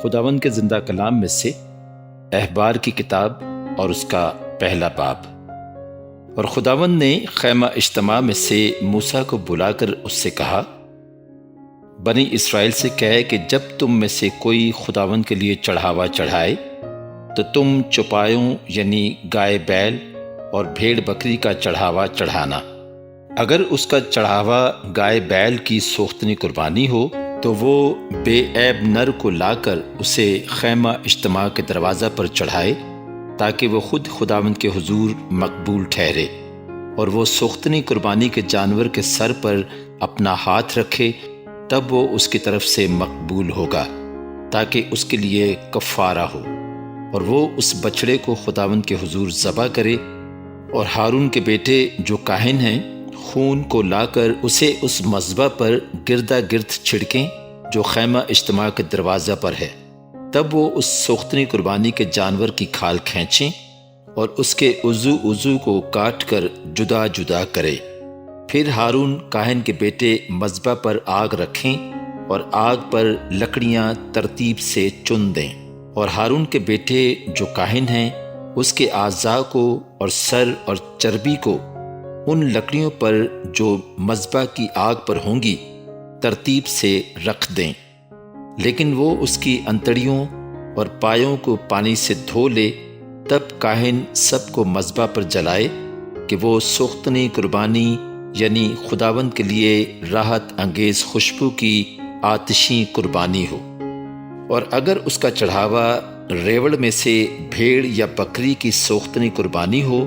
خداوند کے زندہ کلام میں سے احبار کی کتاب اور اس کا پہلا باب۔ اور خداوند نے خیمہ اجتماع میں سے موسیٰ کو بلا کر اس سے کہا، بنی اسرائیل سے کہے کہ جب تم میں سے کوئی خداوند کے لیے چڑھاوا چڑھائے تو تم چوپایوں یعنی گائے بیل اور بھیڑ بکری کا چڑھاوا چڑھانا۔ اگر اس کا چڑھاوا گائے بیل کی سوختنی قربانی ہو تو وہ بے عیب نر کو لا کر اسے خیمہ اجتماع کے دروازہ پر چڑھائے تاکہ وہ خود خداوند کے حضور مقبول ٹھہرے، اور وہ سوختنی قربانی کے جانور کے سر پر اپنا ہاتھ رکھے، تب وہ اس کی طرف سے مقبول ہوگا تاکہ اس کے لیے کفارہ ہو۔ اور وہ اس بچڑے کو خداوند کے حضور ذبح کرے، اور ہارون کے بیٹے جو کاہن ہیں خون کو لا کر اسے اس مذبح پر گردا گرد چھڑکیں جو خیمہ اجتماع کے دروازہ پر ہے۔ تب وہ اس سوختنی قربانی کے جانور کی کھال کھینچیں اور اس کے عضو کو کاٹ کر جدا جدا کرے۔ پھر ہارون کاہن کے بیٹے مذبح پر آگ رکھیں اور آگ پر لکڑیاں ترتیب سے چن دیں، اور ہارون کے بیٹے جو کاہن ہیں اس کے اعضاء کو اور سر اور چربی کو ان لکڑیوں پر جو مذبح کی آگ پر ہوں گی ترتیب سے رکھ دیں، لیکن وہ اس کی انتڑیوں اور پایوں کو پانی سے دھو لے۔ تب کاہن سب کو مذبح پر جلائے کہ وہ سوختنی قربانی یعنی خداوند کے لیے راحت انگیز خوشبو کی آتشی قربانی ہو۔ اور اگر اس کا چڑھاوا ریوڑ میں سے بھیڑ یا بکری کی سوختنی قربانی ہو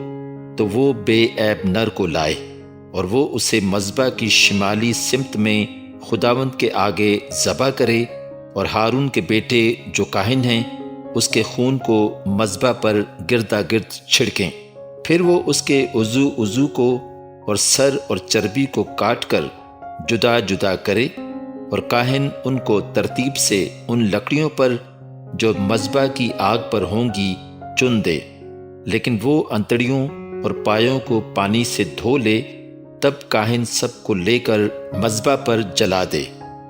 تو وہ بے عیب نر کو لائے، اور وہ اسے مذبح کی شمالی سمت میں خداوند کے آگے ذبح کرے، اور ہارون کے بیٹے جو کاہن ہیں اس کے خون کو مذبح پر گردا گرد چھڑکیں۔ پھر وہ اس کے عضو کو اور سر اور چربی کو کاٹ کر جدا جدا کرے، اور کاہن ان کو ترتیب سے ان لکڑیوں پر جو مذبح کی آگ پر ہوں گی چن دے، لیکن وہ انتڑیوں اور پایوں کو پانی سے دھو لے۔ تب کاہن سب کو لے کر مذبح پر جلا دے۔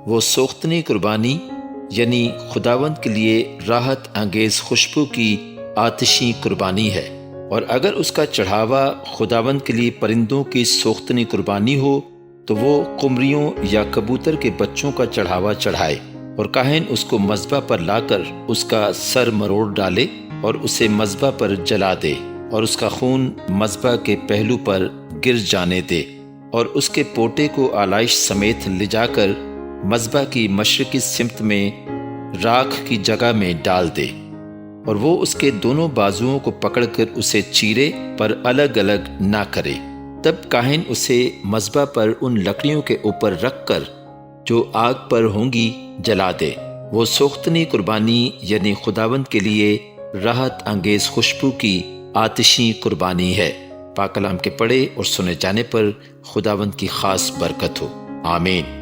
وہ سوختنی قربانی یعنی خداوند کے لیے راحت انگیز خوشبو کی آتشی قربانی ہے۔ اور اگر اس کا چڑھاوا خداوند کے لیے پرندوں کی سوختنی قربانی ہو تو وہ قمریوں یا کبوتر کے بچوں کا چڑھاوا چڑھائے، اور کاہن اس کو مذبح پر لا کر اس کا سر مروڑ ڈالے اور اسے مذبح پر جلا دے، اور اس کا خون مذبح کے پہلو پر گر جانے دے، اور اس کے پوٹے کو آلائش سمیت لے جا کر مذبح کی مشرقی سمت میں راکھ کی جگہ میں ڈال دے، اور وہ اس کے دونوں بازوؤں کو پکڑ کر اسے چیرے پر الگ الگ نہ کرے۔ تب کاہن اسے مذبح پر ان لکڑیوں کے اوپر رکھ کر جو آگ پر ہوں گی جلا دے۔ وہ سوختنی قربانی یعنی خداوند کے لیے راحت انگیز خوشبو کی آتشی قربانی ہے۔ پاک کلام کے پڑھے اور سنے جانے پر خداوند کی خاص برکت ہو، آمین۔